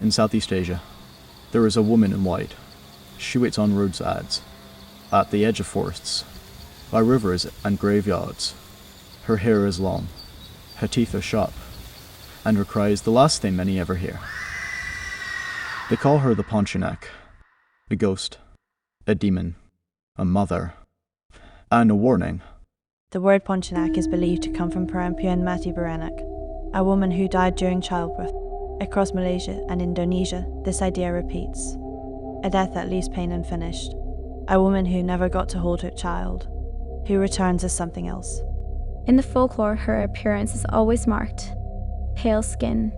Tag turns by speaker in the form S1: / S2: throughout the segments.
S1: In Southeast Asia, there is a woman in white. She waits on roadsides, at the edge of forests, by rivers and graveyards. Her hair is long, her teeth are sharp, and her cry is the last thing many ever hear. They call her the Pontianak, a ghost, a demon, a mother, and a warning.
S2: The word Pontianak is believed to come from perempuan mati beranak, a woman who died during childbirth. Across Malaysia and Indonesia, this idea repeats. A death that leaves pain unfinished. A woman who never got to hold her child, who returns as something else.
S3: In the folklore, her appearance is always marked. Pale skin,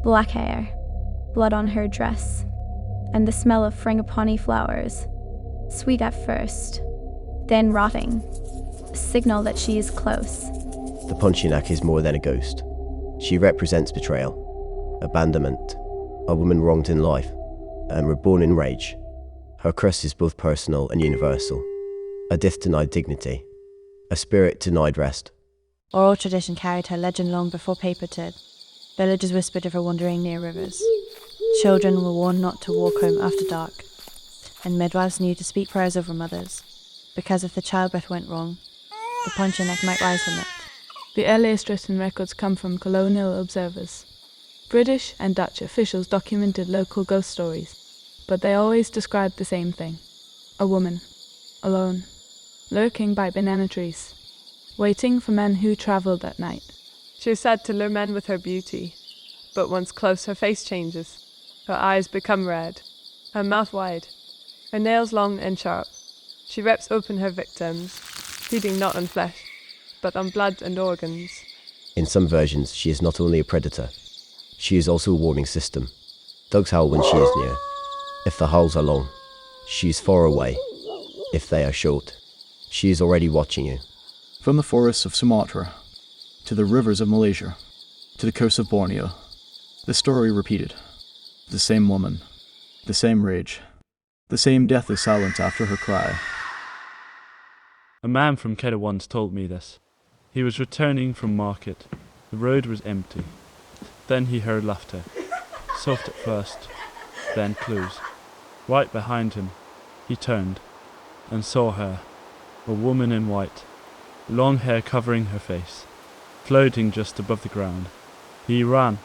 S3: black hair, blood on her dress, and the smell of frangipani flowers. Sweet at first, then rotting. A signal that she is close.
S4: The Pontianak is more than a ghost. She represents betrayal, abandonment, a woman wronged in life, and reborn in rage. Her curse is both personal and universal. A death denied dignity, a spirit denied rest.
S2: Oral tradition carried her legend long before paper did. Villagers whispered of her wandering near rivers. Children were warned not to walk home after dark, and midwives knew to speak prayers over mothers, because if the childbirth went wrong, the Pontianak might rise from it.
S5: The earliest written records come from colonial observers. British and Dutch officials documented local ghost stories, but they always described the same thing. A woman, alone, lurking by banana trees, waiting for men who travelled at night.
S6: She is said to lure men with her beauty, but once close her face changes. Her eyes become red, her mouth wide, her nails long and sharp. She rips open her victims, feeding not on flesh, but on blood and organs.
S4: In some versions, she is not only a predator, she is also a warning system. Dogs howl when she is near. If the howls are long, she is far away. If they are short, she is already watching you.
S1: From the forests of Sumatra, to the rivers of Malaysia, to the coast of Borneo, the story repeated. The same woman, the same rage, the same deathly silence after her cry.
S7: A man from Kedah once told me this. He was returning from market. The road was empty. Then he heard laughter, soft at first, then clues. Right behind him, he turned and saw her, a woman in white, long hair covering her face, floating just above the ground. He ran,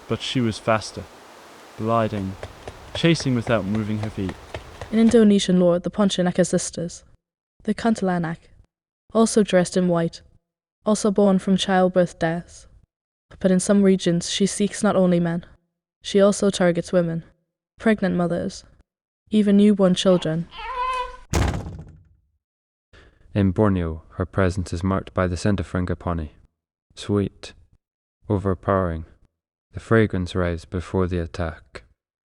S7: but she was faster, gliding, chasing without moving her feet.
S8: In Indonesian lore, the Pontianak are sisters. The Pontianak, also dressed in white, also born from childbirth deaths. But in some regions, she seeks not only men, she also targets women, pregnant mothers, even newborn children.
S9: In Borneo, her presence is marked by the scent of frangipani, sweet, overpowering. The fragrance rises before the attack.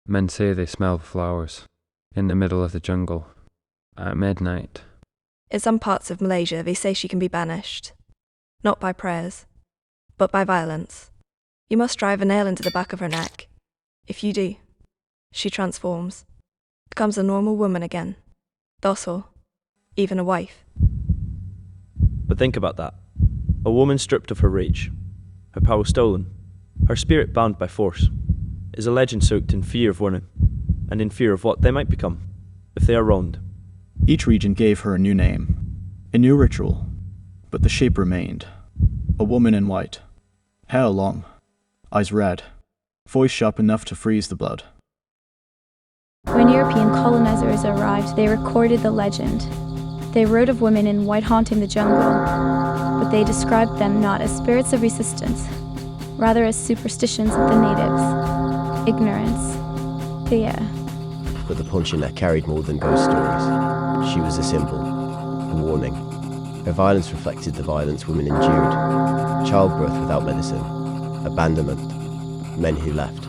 S9: Men say they smell flowers in the middle of the jungle at midnight.
S10: In some parts of Malaysia, they say she can be banished, not by prayers, but by violence. You must drive a nail into the back of her neck. If you do, she transforms, becomes a normal woman again, docile, even a wife.
S11: But think about that. A woman stripped of her rage, her power stolen, her spirit bound by force, is a legend soaked in fear of women, and in fear of what they might become if they are wronged.
S1: Each region gave her a new name, a new ritual, but the shape remained. A woman in white, hair long, eyes red, voice sharp enough to freeze the blood.
S3: When European colonizers arrived, they recorded the legend. They wrote of women in white haunting the jungle, but they described them not as spirits of resistance, rather as superstitions of the natives. Ignorance, fear.
S4: But the Pontianak carried more than ghost stories. She was a symbol, a warning. Her violence reflected the violence women endured. Childbirth without medicine, abandonment, men who left,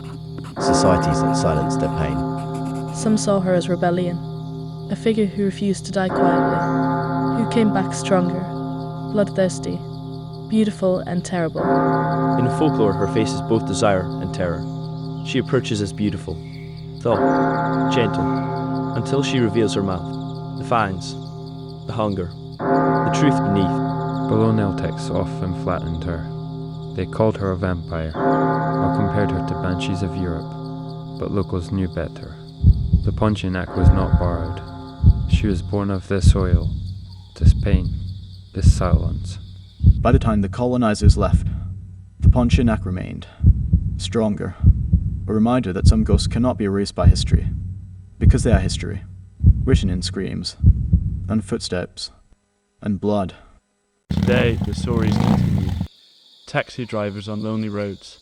S4: societies that silenced their pain.
S8: Some saw her as rebellion, a figure who refused to die quietly, who came back stronger, bloodthirsty, beautiful and terrible.
S11: In folklore, her face is both desire and terror. She approaches as beautiful, though gentle, until she reveals her mouth, the fangs, the hunger, the truth beneath.
S9: Colonial texts often flattened her. They called her a vampire, or compared her to banshees of Europe. but locals knew better. The Pontianak was not borrowed. She was born of this soil, this pain, this silence.
S1: By the time the colonizers left, the Pontianak remained, stronger, a reminder that some ghosts cannot be erased by history, because they are history, written in screams, and footsteps, and blood.
S7: Today, the stories continue. Taxi drivers on lonely roads,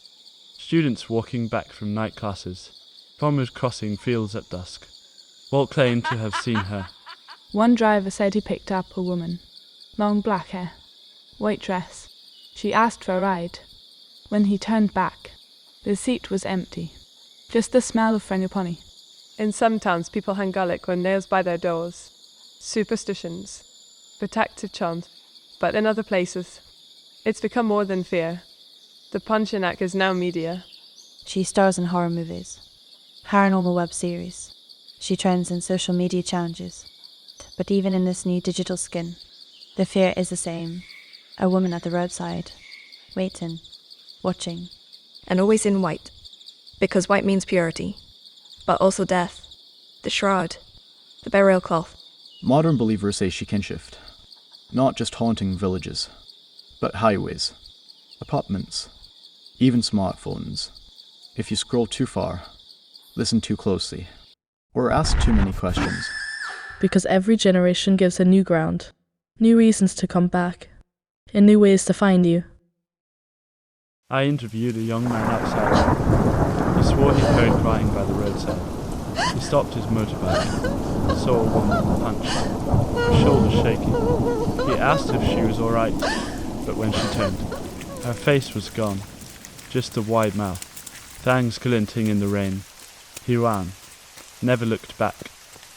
S7: students walking back from night classes, farmers crossing fields at dusk. Walt claimed to have seen her.
S5: One driver said he picked up a woman. Long black hair, white dress. She asked for a ride. When he turned back, the seat was empty. Just the smell of frangipani.
S6: In some towns, people hang garlic or nails by their doors. Superstitions, protective charms. But in other places, it's become more than fear. The Pontianak is now media.
S2: She stars in horror movies, paranormal web series. She trends in social media challenges. But even in this new digital skin, the fear is the same. A woman at the roadside, waiting, watching.
S10: And always in white, because white means purity, but also death, the shroud, the burial cloth.
S1: Modern believers say she can shift, not just haunting villages, but highways, apartments, even smartphones. If you scroll too far, listen too closely, or ask too many questions.
S8: Because every generation gives a new ground, new reasons to come back, and new ways to find you.
S7: I interviewed a young man outside. He swore he'd heard crying by the roadside. He stopped his motorbike, saw a woman punched, her shoulders shaking. He asked if she was alright, but when she turned, her face was gone, just a wide mouth, fangs glinting in the rain. He ran, never looked back.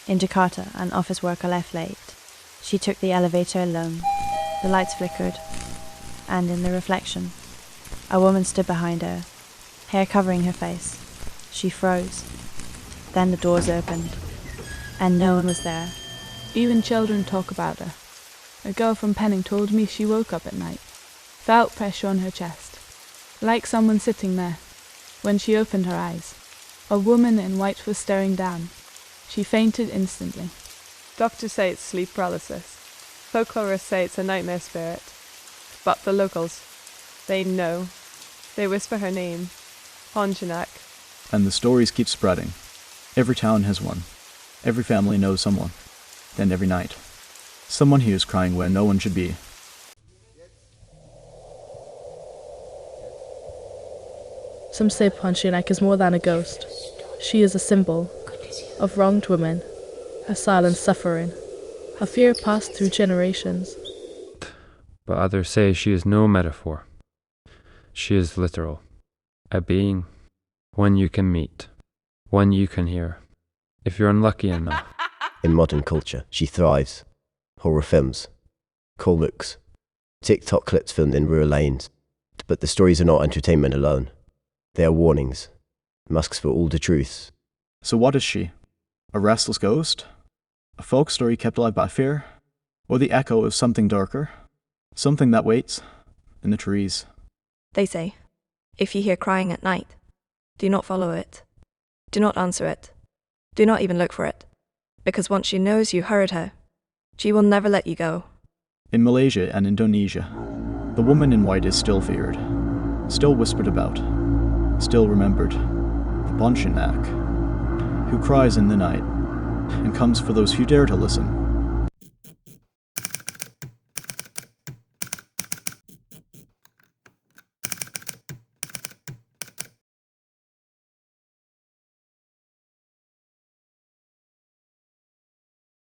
S2: In Jakarta, an office worker left late. She took the elevator alone. The lights flickered, and in the reflection, a woman stood behind her, hair covering her face. She froze. Then the doors opened, and no one was there.
S5: Even children talk about her. A girl from Penning told me she woke up at night, felt pressure on her chest, like someone sitting there. When she opened her eyes, a woman in white was staring down. She fainted instantly.
S6: Doctors say it's sleep paralysis. Folklorists say it's a nightmare spirit. But the locals, they know. They whisper her name, Pontianak.
S1: And the stories keep spreading. Every town has one. Every family knows someone. And every night, someone hears crying where no one should be.
S8: Some say Pontianak is more than a ghost. She is a symbol of wronged women, a silent suffering, a fear passed through generations.
S9: But others say she is no metaphor. She is literal, a being, one you can meet, one you can hear, if you're unlucky enough.
S4: In modern culture, she thrives. Horror films, cool looks, TikTok clips filmed in rural lanes. But the stories are not entertainment alone. They are warnings, masks for all the truths.
S1: So what is she? A restless ghost? A folk story kept alive by fear? Or the echo of something darker? Something that waits in the trees?
S10: They say, if you hear crying at night, do not follow it. Do not answer it. Do not even look for it. Because once she knows you heard her, she will never let you go.
S1: In Malaysia and Indonesia, the woman in white is still feared, still whispered about, still remembered. The Pontianak, who cries in the night and comes for those who dare to listen.